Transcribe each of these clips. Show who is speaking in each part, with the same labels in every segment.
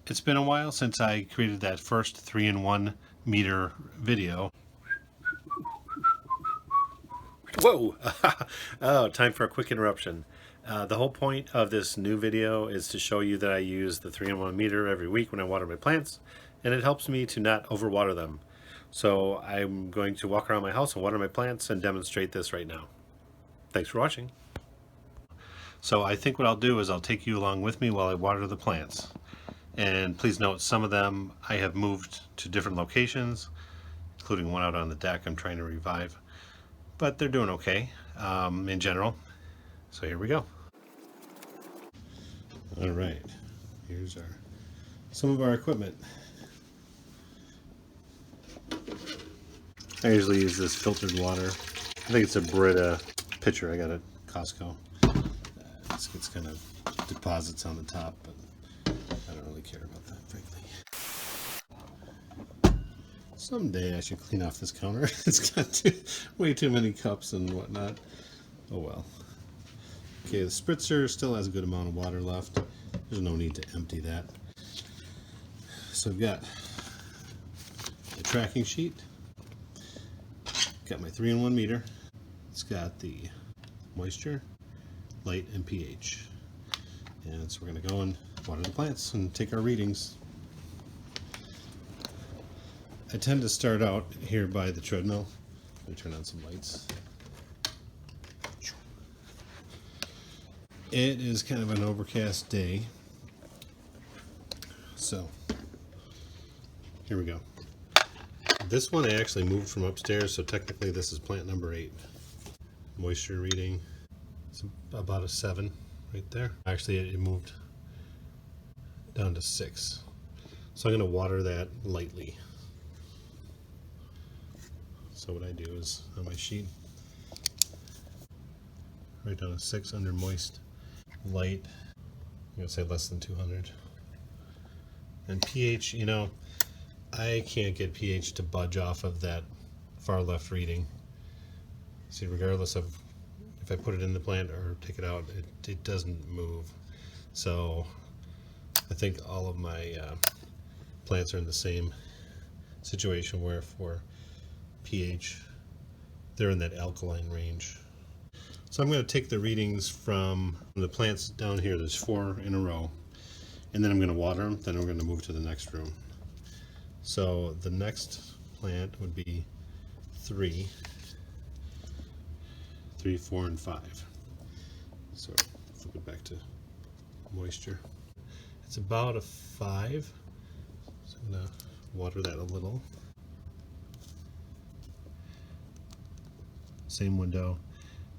Speaker 1: It's been a while since I created that first 3-in-1 meter video. Whoa! Oh, time for a quick interruption. The whole point of this new video is to show you that I use the 3-in-1 meter every week when I water my plants, and it helps me to not overwater them. So I'm going to walk around my house and water my plants and demonstrate this right now. Thanks for watching. So I think what I'll do is I'll take you along with me while I water the plants. And please note, some of them I have moved to different locations, including one out on the deck I'm trying to revive. But they're doing okay in general. So here we go. All right, here's some of our equipment. I usually use this filtered water. I think it's a Brita pitcher I got at Costco. This gets kind of deposits on the top, but I don't really care about that, frankly. Someday I should clean off this counter. It's got way too many cups and whatnot. Oh well. Okay, the spritzer still has a good amount of water left. There's no need to empty that. So I've got the tracking sheet. Got my 3-in-1 meter. It's got the moisture, light, and pH. And so we're going to go and water the plants and take our readings. I tend to start out here by the treadmill. Let me turn on some lights. It is kind of an overcast day. So, here we go. This one I actually moved from upstairs, so technically this is plant number 8. Moisture reading, it's about a 7 right there. Actually, it moved down to 6. So I'm going to water that lightly. So what I do is, on my sheet, write down a 6 under moist, light, I'm going to say less than 200. And pH, you know, I can't get pH to budge off of that far left reading. See, regardless of if I put it in the plant or take it out, it doesn't move. So I think all of my plants are in the same situation where for pH, they're in that alkaline range. So I'm going to take the readings from the plants down here. There's 4 in a row, and then I'm going to water them. Then we're going to move to the next room. So the next plant would be 3, 4, and 5. So flip it back to moisture. It's about a 5. So I'm going to water that a little. Same window.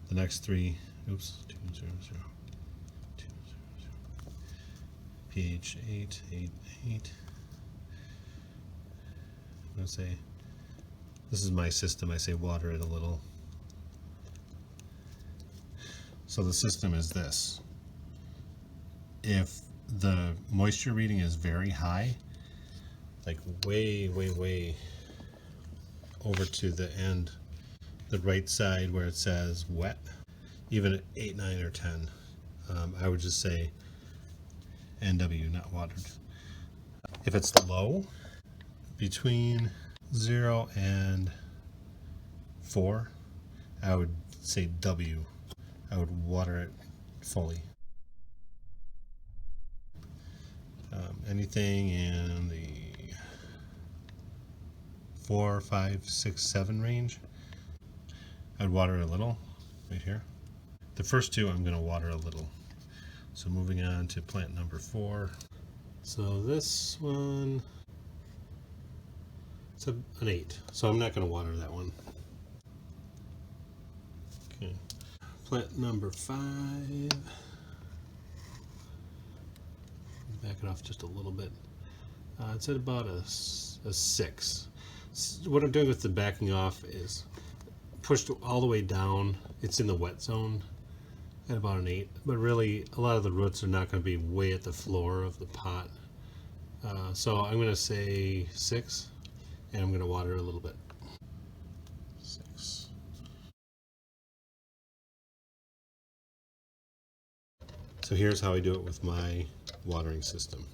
Speaker 1: The next 3, oops, 200, 200. pH 8, 8, 8. I'm going to say, this is my system, I say water it a little. So the system is this. If the moisture reading is very high, like way over to the end, the right side where it says wet, even at 8, 9, or 10, I would just say NW, not watered. If it's low, between 0 and 4, I would say W. I would water it fully. Anything in the 4, 5, 6, 7 range, I'd water a little, right here. The first 2 I'm going to water a little. So moving on to plant number 4. So this one, it's an 8. So I'm not going to water that one. Okay. Plant number 5. Back it off just a little bit. It's at about a 6. What I'm doing with the backing off is pushed all the way down. It's in the wet zone at about an 8, but really a lot of the roots are not going to be way at the floor of the pot. So I'm going to say 6, and I'm going to water a little bit. 6. So here's how I do it with my watering system.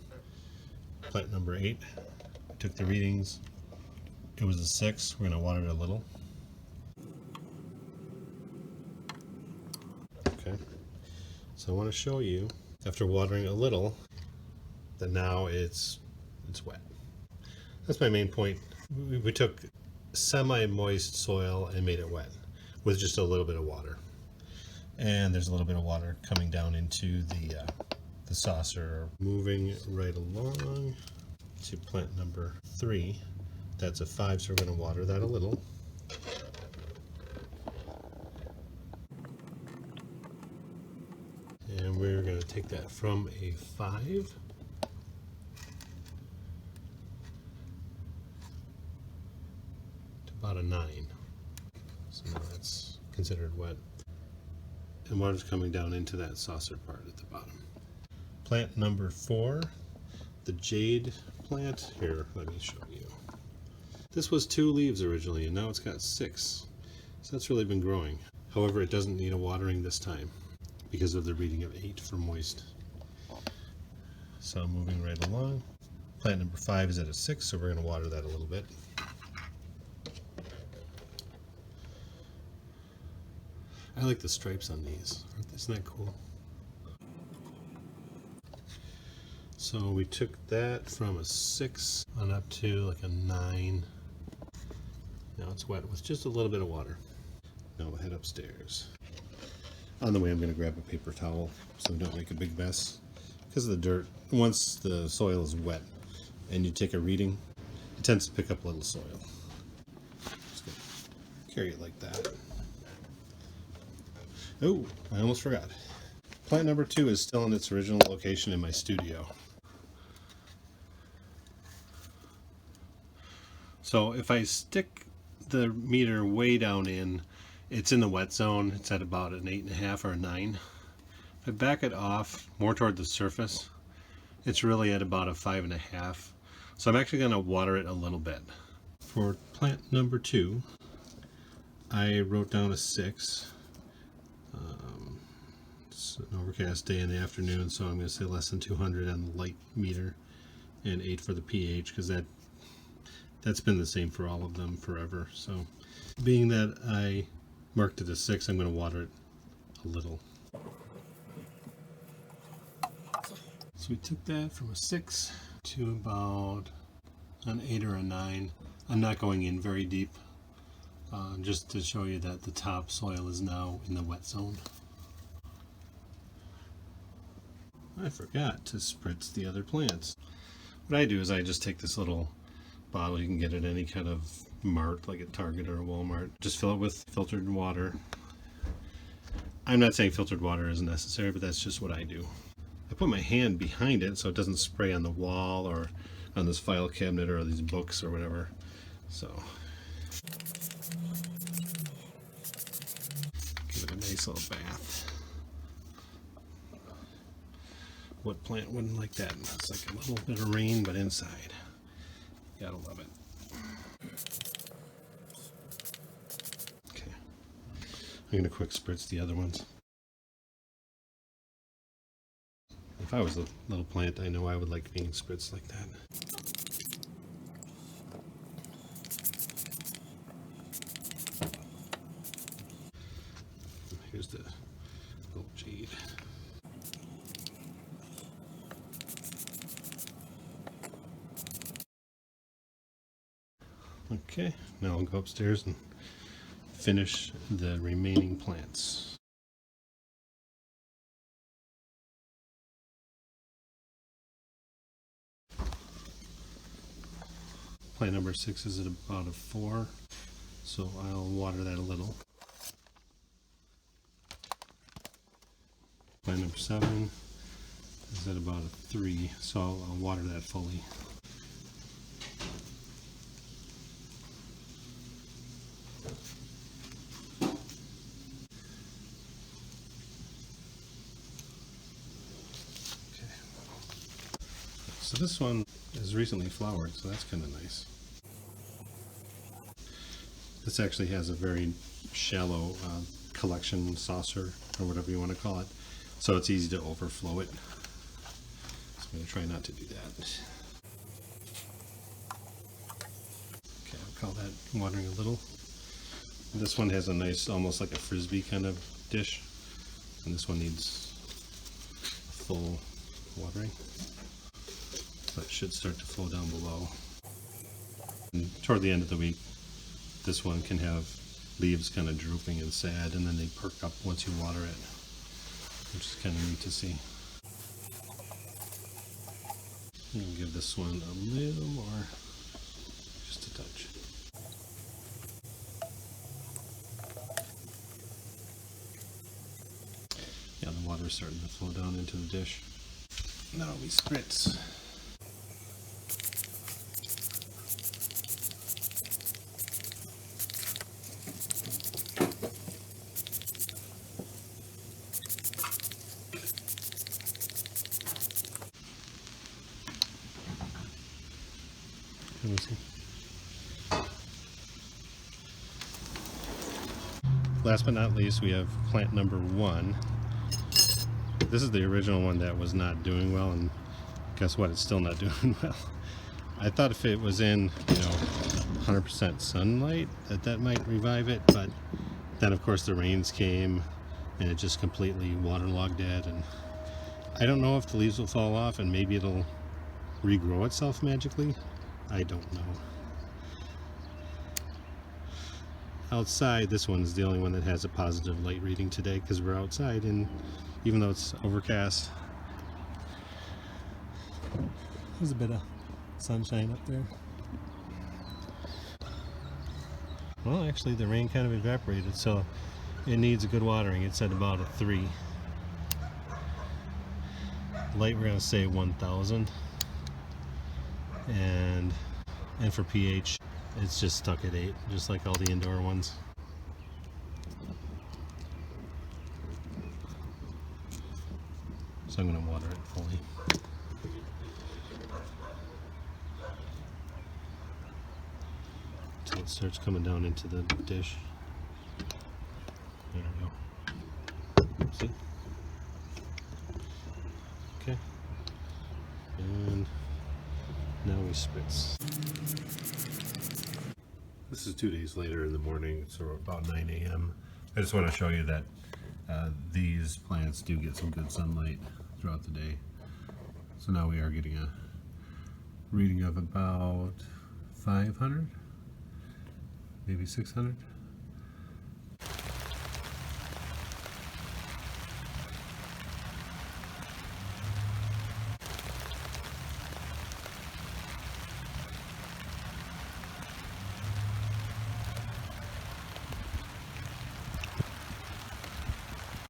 Speaker 1: plant number 8. I took the readings. It was a 6. We're going to water it a little. Okay. So I want to show you, after watering a little, that now it's wet. That's my main point. We took semi-moist soil and made it wet with just a little bit of water. And there's a little bit of water coming down into the saucer. Moving right along to plant number 3. That's a 5, so we're going to water that a little. And we're going to take that from a 5 to about a 9. So now that's considered wet. And water's coming down into that saucer part at the bottom. Plant number 4, the jade plant. Here, let me show you. This was 2 leaves originally, and now it's got 6. So that's really been growing. However, it doesn't need a watering this time because of the reading of 8 for moist. So moving right along. Plant number 5 is at a 6, so we're going to water that a little bit. I like the stripes on these. Isn't that cool? So we took that from a 6 on up to like a 9. Now it's wet with just a little bit of water. Now we'll head upstairs. On the way, I'm going to grab a paper towel so we don't make a big mess. Because of the dirt, once the soil is wet and you take a reading, it tends to pick up a little soil. Just going to carry it like that. Oh, I almost forgot. Plant number 2 is still in its original location in my studio. So if I stick the meter way down in, it's in the wet zone. It's at about an 8.5 or a 9. If I back it off more toward the surface, it's really at about a 5.5. So I'm actually going to water it a little bit. For plant number 2, I wrote down a 6. It's an overcast day in the afternoon, so I'm going to say less than 200 on the light meter, and 8 for the pH, because that's been the same for all of them forever. So being that I marked it as 6, I'm going to water it a little. So we took that from a 6 to about an 8 or a 9. I'm not going in very deep, just to show you that the top soil is now in the wet zone. I forgot to spritz the other plants. What I do is I just take this little bottle you can get at any kind of mart, like at Target or Walmart. Just fill it with filtered water. I'm not saying filtered water is necessary, but that's just what I do. I put my hand behind it so it doesn't spray on the wall or on this file cabinet or these books or whatever. So give it a nice little bath. What plant wouldn't like that? It's like a little bit of rain, but inside. Gotta love it. Okay. I'm going to quick spritz the other ones. If I was a little plant, I know I would like being spritzed like that. Here's the little jade. Okay, now I'll go upstairs and finish the remaining plants. Plant number 6 is at about a 4, so I'll water that a little. Plant number 7 is at about a 3, so I'll water that fully. So this one is recently flowered, so that's kind of nice. This actually has a very shallow collection saucer, or whatever you want to call it, so it's easy to overflow it. So I'm going to try not to do that. call that watering a little. This one has a nice, almost like a frisbee kind of dish, and this one needs full watering. So it should start to flow down below. And toward the end of the week, this one can have leaves kind of drooping and sad, and then they perk up once you water it, which is kind of neat to see. I'm going to give this one a little more, just a touch. Yeah, the water's starting to flow down into the dish. Now we spritz. Let me see. Last but not least, we have plant number 1. This is the original one that was not doing well, and guess what? It's still not doing well. I thought if it was in, 100% sunlight, that might revive it, but then of course the rains came and it just completely waterlogged it, and I don't know if the leaves will fall off and maybe it'll regrow itself magically. I don't know. Outside, this one is the only one that has a positive light reading today because we're outside, and even though it's overcast, there's a bit of sunshine up there. Well, actually the rain kind of evaporated, so it needs a good watering. It's at about a 3. Light, we're going to say 1000. And for pH, it's just stuck at 8, just like all the indoor ones. So I'm going to water it fully. Until it starts coming down into the dish. There we go. See? Okay. And now we spritz. This is 2 days later in the morning. It's about 9 a.m. I just want to show you that these plants do get some good sunlight throughout the day. So now we are getting a reading of about 500, maybe 600.